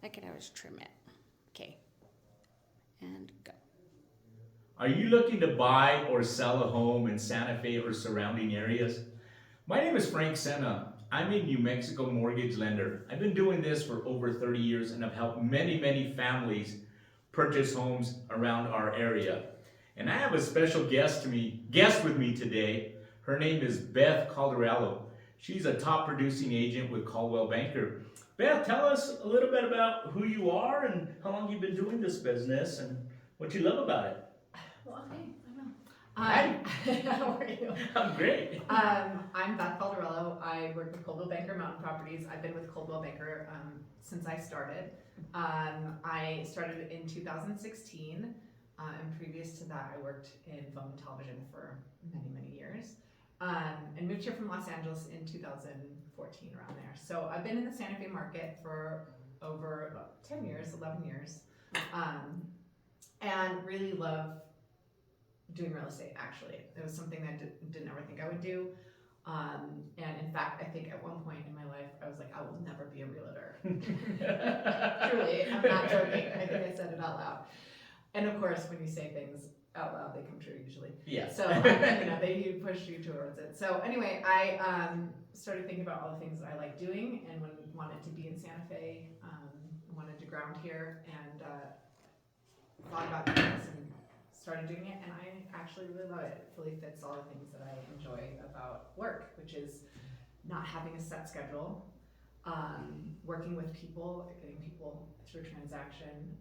I could always trim it. Okay. And go. Are you looking to buy or sell a home in Santa Fe or surrounding areas? My name is Frank Senna. I'm a New Mexico mortgage lender. I've been doing this for over 30 years and have helped many families purchase homes around our area. And I have a special guest with me today. Her name is Beth Caldarello. She's a top producing agent with Coldwell Banker. Beth, tell us a little bit about who you are and how long you've been doing this business and what you love about it. Well, hey, Hi. how are you? I'm great. I'm Beth Caldarello. I work with Coldwell Banker Mountain Properties. I've been with Coldwell Banker since I started. I started in 2016, and previous to that, I worked in film and television for many years, and moved here from Los Angeles in 2014, around there. So I've been in the Santa Fe market for over about 10 years, 11 years, and really love doing real estate. Actually, it was something that I didn't ever think I would do, and in fact, I think at one point in my life I was like, I will never be a realtor. Truly, I'm not joking. I think I said it out loud, and of course when you say things out loud they come true usually. Yeah. So they push you towards it. So anyway, I started thinking about all the things that I like doing, and wanted to be in Santa Fe, wanted to ground here, and thought about this and started doing it, and I actually really love it. It fully fits all the things that I enjoy about work, which is not having a set schedule, working with people, getting people through transaction,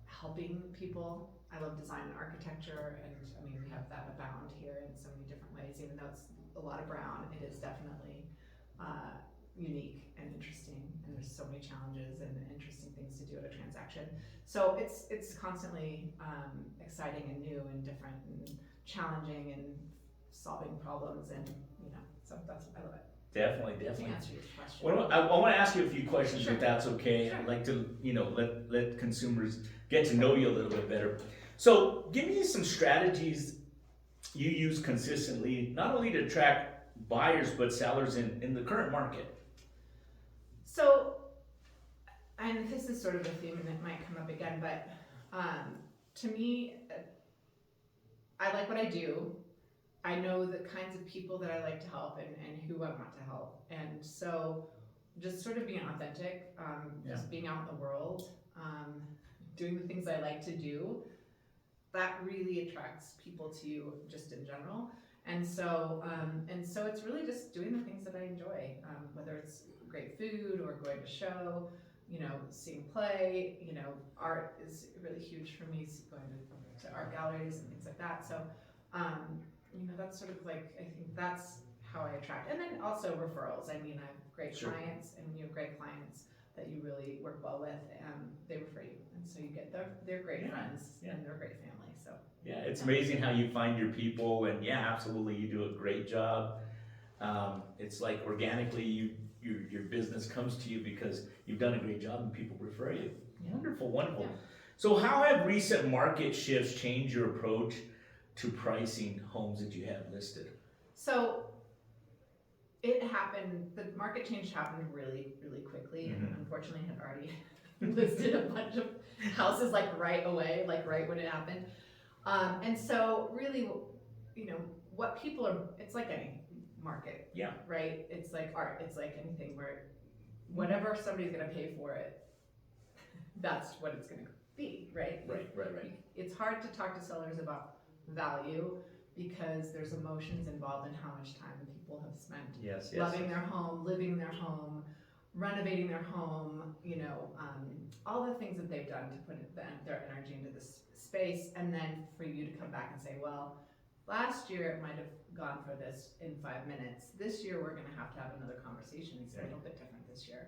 helping people. I love design and architecture, and I mean, we have that abound here in so many different ways. Even though it's a lot of brown, it is definitely unique and interesting, and there's so many challenges and interesting things to do at a transaction. So it's constantly exciting and new and different and challenging and solving problems, and so I love it. Definitely. To answer your question. Well, I want to ask you a few questions, Sure. if that's okay. Sure. I'd like to, let consumers get to know you a little bit better. So, give me some strategies you use consistently, not only to attract buyers but sellers in the current market. So, and this is sort of a theme, and it might come up again, but to me, I like what I do. I know the kinds of people that I like to help and who I want to help. And so just sort of being authentic, just being out in the world, doing the things I like to do, that really attracts people to you just in general. And so it's really just doing the things that I enjoy, whether it's great food or going to show, seeing play, art is really huge for me, going to art galleries and things like that. So, that's sort of like, I think that's how I attract. And then also referrals. I mean, I have great clients, and when you have great clients that you really work well with, they refer you. And so you get they're great friends, and they're great family. So yeah, it's amazing how you find your people, and absolutely, you do a great job. It's like organically your business comes to you because you've done a great job and people refer you. Yeah. Wonderful. Yeah. So how have recent market shifts changed your approach to pricing homes that you have listed? So it happened, the market change happened really quickly, and unfortunately had already listed a bunch of houses right away, right when it happened. And so really, what people are, it's like any market, right? It's like art, it's like anything where whatever somebody's gonna pay for it, that's what it's gonna be, right? Right. It's hard to talk to sellers about value because there's emotions involved in how much time people have spent loving their home, living their home, renovating their home, all the things that they've done to put their energy into this space, and then for you to come back and say, well, last year it might have gone for this in 5 minutes. This year we're going to have another conversation. It's a little bit different this year.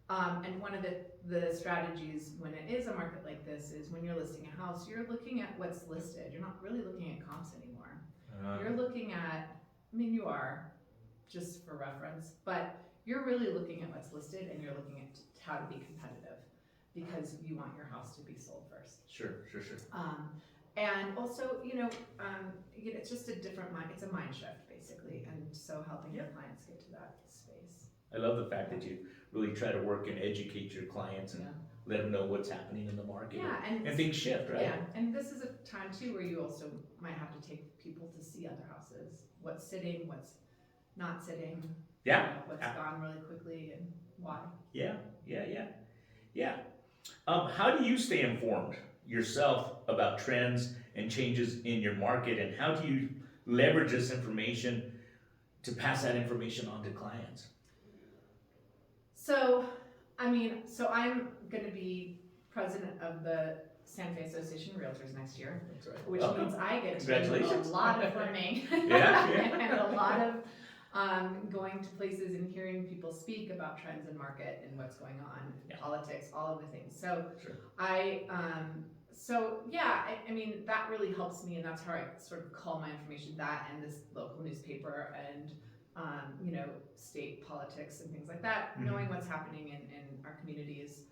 And one of the strategies when it is a market like this is when you're listing a house, you're looking at what's listed. You're not really looking at comps anymore. You're looking at, you are, just for reference, but you're really looking at what's listed, and you're looking at how to be competitive because you want your house to be sold first. Sure. And also, it's just a different mind. It's a mind shift basically, and so helping your clients get to that space. I love the fact that you really try to work and educate your clients and Yeah. let them know what's happening in the market. Yeah, And things shift, right? Yeah, and this is a time too where you also might have to take people to see other houses, what's sitting, what's not sitting, Yeah. what's gone really quickly and why. Yeah. How do you stay informed yourself about trends and changes in your market, and how do you leverage this information to pass that information on to clients? So, so I'm gonna be president of the Santa Fe Association of Realtors next year, That's right. which Welcome. means I get to do Congratulations. a lot of learning. Yeah. And a lot of going to places and hearing people speak about trends in market and what's going on, Yeah. politics, all of the things. So Sure. I mean, that really helps me, and that's how I sort of call my information, that and this local newspaper and state politics and things like that, Mhm. knowing what's happening in our communities,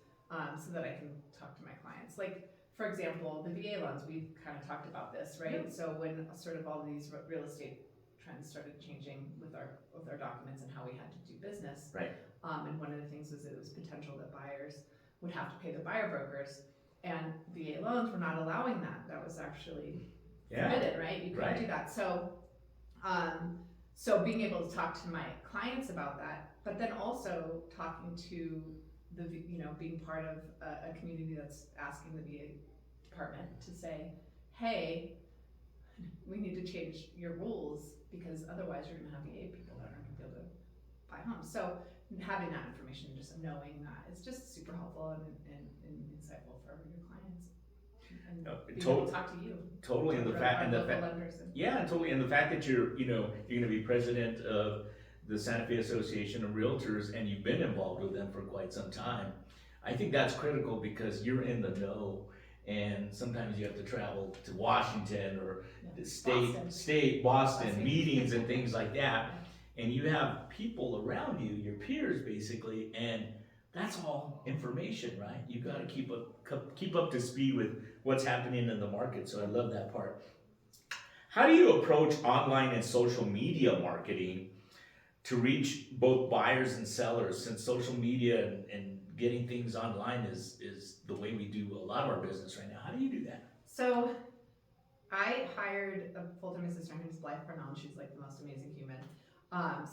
so that I can talk to my clients. Like, for example, the VA loans, we've kind of talked about this, right? Yeah. So when sort of all these real estate trends started changing with our documents and how we had to do business, Right. and one of the things was it was potential that buyers would have to pay their buyer brokers, and VA loans were not allowing that. That was actually permitted, right? You couldn't do that. So being able to talk to my clients about that, but then also talking to the, being part of a community that's asking the VA department to say, hey, we need to change your rules because otherwise you're gonna have VA people that aren't gonna be able to buy homes. So having that information, just knowing that, is just super helpful and insightful for your clients. And being able to talk to you. Totally, and the fact, totally, and the fact that you're going to be president of the Santa Fe Association of Realtors, and you've been involved with them for quite some time. I think that's critical because you're in the know, and sometimes you have to travel to Washington or the Boston meetings and things like that, and you have people around you, your peers basically, and that's all information, right? You've got to keep up to speed with what's happening in the market. So I love that part. How do you approach online and social media marketing to reach both buyers and sellers, since social media and getting things online is the way we do a lot of our business right now? How do you do that? So I hired a full-time assistant. Her name's Beth Purnell, and she's like the most amazing human.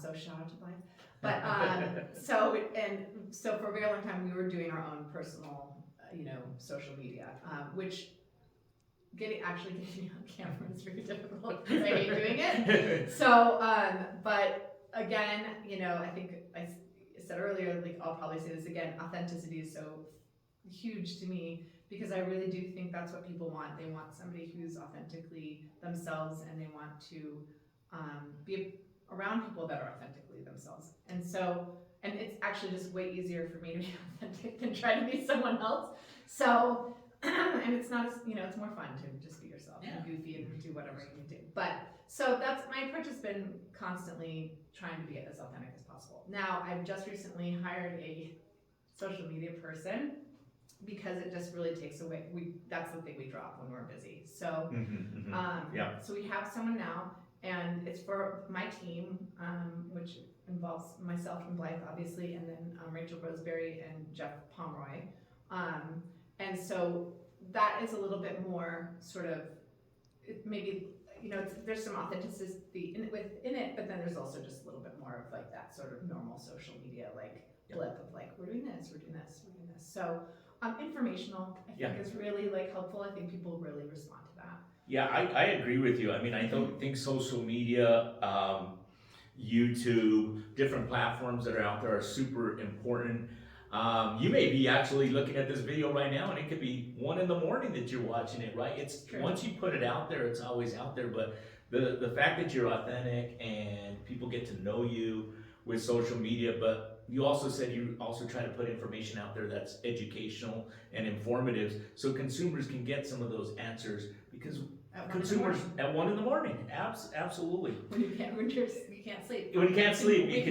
So shout out to Beth. But so for a very long time we were doing our own personal, social media, which getting on camera is very difficult because I hate doing it. So, but again, I think I said earlier, like I'll probably say this again, authenticity is so huge to me because I really do think that's what people want. They want somebody who's authentically themselves, and they want to be around people that are authentically themselves. And so, and it's actually just way easier for me to be authentic than try to be someone else. So, and it's not as, it's more fun to just be yourself and goofy and do whatever you can do. But, so that's, my approach has been constantly trying to be as authentic as possible. Now, I've just recently hired a social media person because it just really takes away, that's the thing we drop when we're busy. So, so we have someone now, and it's for my team, which involves myself and Blythe, obviously, and then Rachel Roseberry and Jeff Pomeroy. And so that is a little bit more sort of, there's some authenticity within it, but then there's also just a little bit more of like that sort of normal social media, blip of like, we're doing this, we're doing this, we're doing this. So informational, I think is really helpful. I think people really respond to that. Yeah, I agree with you. I mean, I don't think social media, YouTube, different platforms that are out there are super important. You may be actually looking at this video right now, and it could be 1 a.m. that you're watching it, right? It's true. Once you put it out there, it's always out there. But the fact that you're authentic and people get to know you with social media, but you also said you also try to put information out there that's educational and informative, so consumers can get some of those answers, because consumers at 1 a.m. Absolutely. When you can't sleep. When you can't sleep, you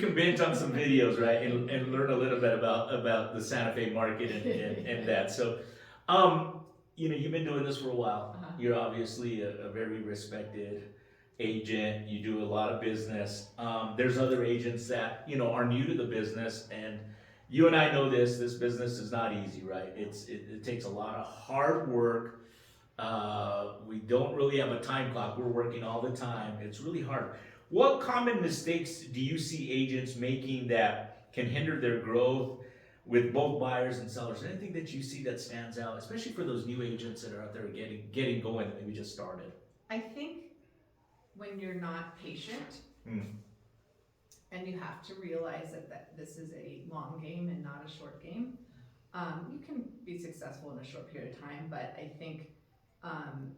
can binge on some videos, right, and learn a little bit about the Santa Fe market and that. So, you've been doing this for a while. You're obviously a very respected agent, you do a lot of business. There's other agents that, are new to the business, and you and I know this business is not easy, right? It takes a lot of hard work. We don't really have a time clock. We're working all the time. It's really hard. What common mistakes do you see agents making that can hinder their growth with both buyers and sellers? Anything that you see that stands out, especially for those new agents that are out there getting going, that maybe just started? I think when you're not patient, Hmm. and you have to realize that this is a long game and not a short game, you can be successful in a short period of time, but I think um,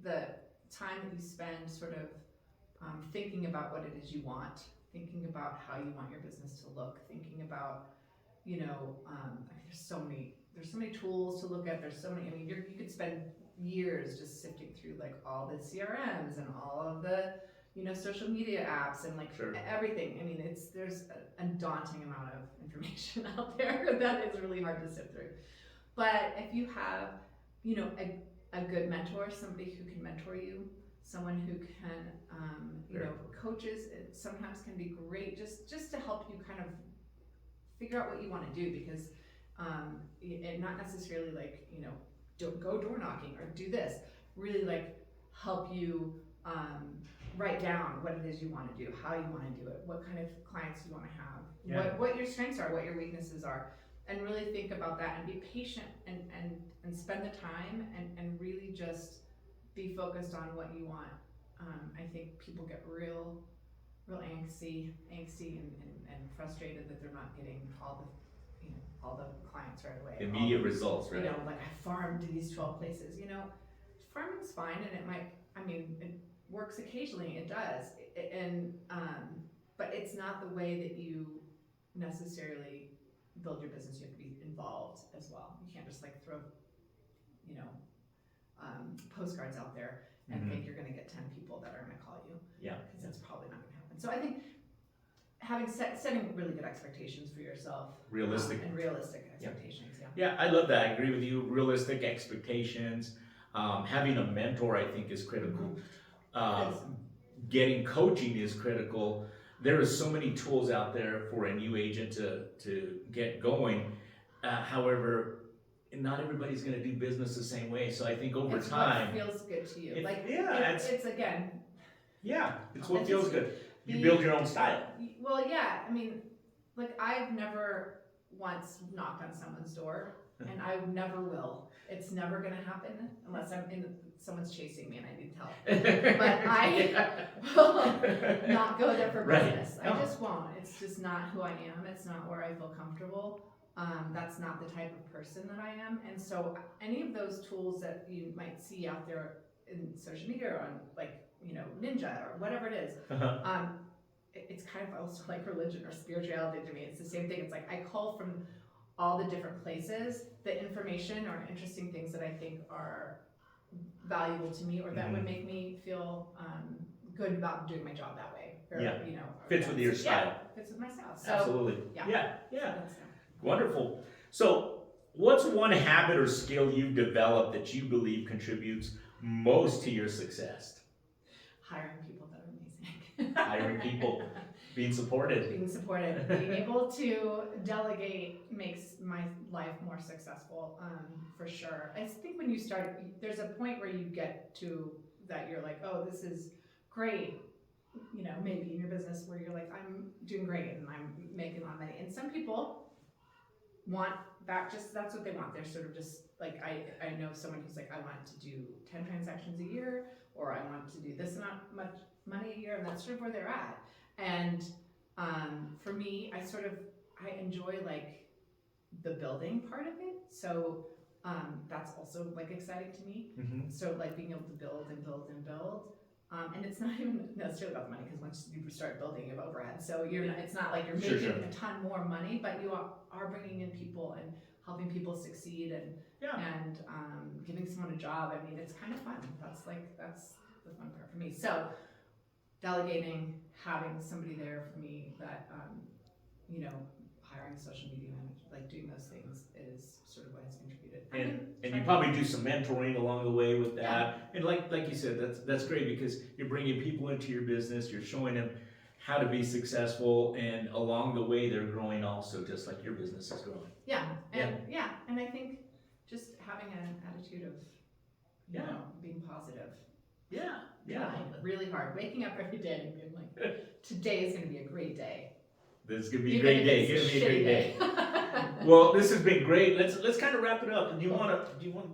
the time that you spend sort of thinking about what it is you want, thinking about how you want your business to look, thinking about, I mean, there's so many tools to look at. There's so many. I mean, you could spend years just sifting through like all the CRMs and all of the, social media apps and like Sure. everything. I mean, there's a daunting amount of information out there that is really hard to sift through. But if you have, a good mentor, somebody who can mentor you, someone who can, coaches, it sometimes can be great just to help you kind of figure out what you want to do, because it not necessarily like, don't go door knocking or do this, really like help you write down what it is you want to do, how you want to do it, what kind of clients you want to have, Yeah. what your strengths are, what your weaknesses are, and really think about that and be patient and spend the time and really just be focused on what you want. I think people get real angsty and frustrated that they're not getting all the clients right away. Immediate results, right? Like I farmed to these 12 places. Farming's fine, and it works occasionally. It does, but it's not the way that you necessarily build your business. You have to be involved as well. You can't just like throw, postcards out there and think you're going to get 10 people that are going to call you. Yeah. Because that's probably not going to happen. So I think setting really good expectations for yourself. Realistic. And realistic expectations, Yeah, I love that. I agree with you. Realistic expectations. Having a mentor, I think, is critical. Getting coaching is critical. There are so many tools out there for a new agent to get going. However, not everybody's going to do business the same way. So I think over it's time, what feels good to you. it's again. Yeah, it's what feels good. You build your own style. Well, yeah. I mean, like I've never once knocked on someone's door, and I never will. It's never going to happen unless someone's chasing me and I need help. But I will not go there for business. Right. I just won't. It's just not who I am. It's not where I feel comfortable. That's not the type of person that I am. And so any of those tools that you might see out there in social media or on like, Ninja or whatever it is, it's kind of also like religion or spirituality to me. It's the same thing. It's like I call from all the different places the information or interesting things that I think are valuable to me or that would make me feel good about doing my job that way. Or, fits with your style. Yeah, fits with my style. So, absolutely. Yeah. Wonderful. So, what's one habit or skill you've developed that you believe contributes most to your success? Hiring people that are amazing. Hiring people. Being supported. Being able to delegate makes my life more successful, for sure. I think when you start, there's a point where you get to that you're like, oh, this is great. Maybe in your business where you're like, I'm doing great and I'm making a lot of money. And some people want that, that's what they want. They're sort of just like, I know someone who's like, I want to do 10 transactions a year, or I want to do this amount much money a year, and that's sort of where they're at. And for me, I enjoy like the building part of it. So that's also like exciting to me. Mm-hmm. So like being able to build and build and build. And it's not even necessarily about the money, because once you start building, you have overhead. So it's not like you're making a ton more money, but you are bringing in people and helping people succeed and giving someone a job. I mean, it's kind of fun. That's the fun part for me. So delegating, having somebody there for me that, hiring a social media manager, like doing those things is sort of what has contributed. And you probably do some mentoring along the way with that. And like you said, that's great because you're bringing people into your business, you're showing them how to be successful, and along the way they're growing also, just like your business is growing. And I think just having an attitude of, you know, being positive. Trying really hard, waking up every day and being like, today is going to be a great day. This is gonna be a great day. Gonna be a great day. Well, this has been great. Let's kind of wrap it up. Do you want to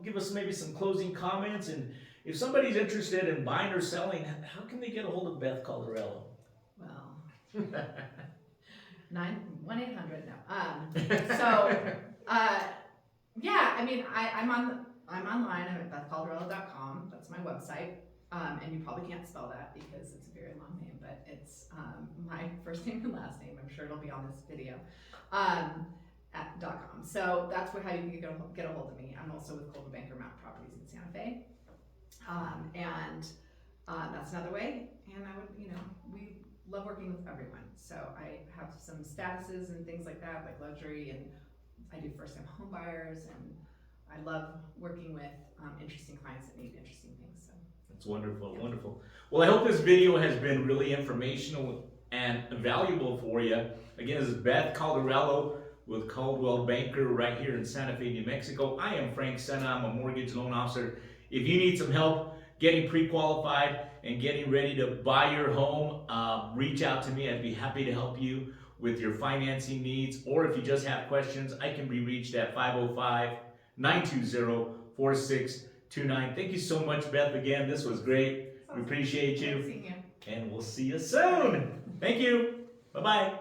give us maybe some closing comments? And if somebody's interested in buying or selling, how can they get a hold of Beth Caldarello? Well, 1-800 no. Yeah, I mean, I'm online. I'm at bethcaldarello.com. That's my website. And you probably can't spell that because it's a very long name, but it's my first name and last name. I'm sure it'll be on this video. .com. So that's how you can get a hold of me. I'm also with Coldwell Banker Mountain Properties in Santa Fe. That's another way. And I would, we love working with everyone. So I have some statuses and things like that, like luxury, and I do first-time home buyers, and I love working with interesting clients that need interesting things. So. That's wonderful, wonderful. Well, I hope this video has been really informational and valuable for you. Again, this is Beth Caldarello with Coldwell Banker right here in Santa Fe, New Mexico. I am Frank Senna. I'm a mortgage loan officer. If you need some help getting pre-qualified and getting ready to buy your home, reach out to me. I'd be happy to help you with your financing needs. Or if you just have questions, I can be reached at 505-920-4629. Thank you so much, Beth, again. This was great. We appreciate you. Seeing you. And we'll see you soon. Thank you. Bye-bye.